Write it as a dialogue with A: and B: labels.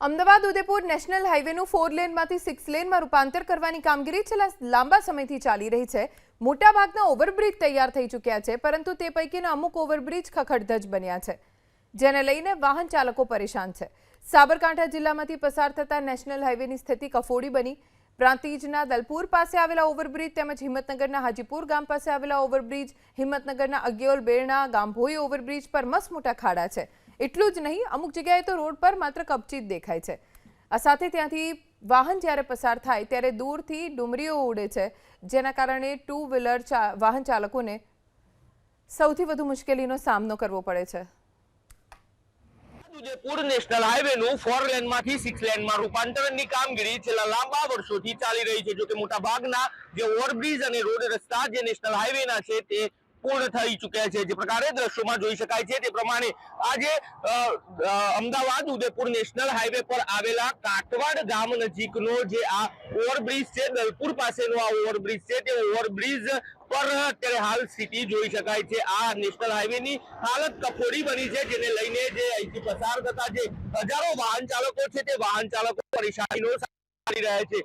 A: Ahmedabad Udaipur national હાઈવેનું 4 લેનમાંથી 6 લેનમાં રૂપાંતર કરવાની કામગીરી છેલ્લા લાંબા સમયથી ચાલી રહી છે। મોટાભાગના ઓવરબ્રિજ તૈયાર થઈ ચૂક્યા છે, પરંતુ તે પૈકીના અમુક ઓવરબ્રિજ ખખડધજ બન્યા છે, જેને લઈને વાહન ચાલકો પરેશાન છે। સાબરકાંઠા જિલ્લામાંથી પસાર થતા નેશનલ હાઈવેની સ્થિતિ કફોડી બની। પ્રાંતિજના દલપુર પાસે આવેલા ઓવરબ્રિજ તેમજ હિંમતનગરના હાજીપુર ગામ પાસે આવેલા ઓવરબ્રિજ, હિંમતનગરના અગ્યોલ બેરણા ગામભોઈ ઓવરબ્રિજ પર મસમોટા ખાડા છે। એટલું જ નહીં, અમુક જગ્યાએ તો રોડ પર માત્ર કપચી જ દેખાય છે। આ સાથે ત્યાંથી વાહન જ્યારે પસાર થાય ત્યારે દૂરથી ડુમરીઓ ઉડે છે, જેના કારણે ટુ વ્હીલર વાહન ચાલકોને સૌથી વધુ મુશ્કેલીનો સામનો કરવો પડે છે।
B: ઉદયપુર નેશનલ હાઈવેનું 4 લેનમાંથી 6 લેનમાં રૂપાંતરણની કામગીરી છેલ્લા લાંબા વર્ષોથી ચાલી રહી છે। જો કે મોટાભાગના જે ઓવરબ્રિજ અને રોડ રસ્તા જે નેશનલ હાઈવેના છે તે પૂર્ણ થઈ ચૂક્યા છે। જે પ્રકારે દ્રશ્યોમાં જોઈ શકાય છે તે પ્રમાણે આજે અમદાવાદ ઉદયપુર નેશનલ હાઈવે પર આવેલા કાટવાડ ગામ નજીકનો જે આ ઓવરબ્રિજ છે, દલપુર પાસેનો આ ઓવરબ્રિજ છે, તે ઓવરબ્રિજ પર અત્યારે હાલ સ્થિતિ જોઈ શકાય છે। આ નેશનલ હાઈવેની હાલત કફોડી બની છે, જેને લઈને જે અહીંથી પસાર થતા જે હજારો વાહન ચાલકો છે તે વાહન ચાલકો પરેશાનીનો સામનો કરી રહ્યા છે।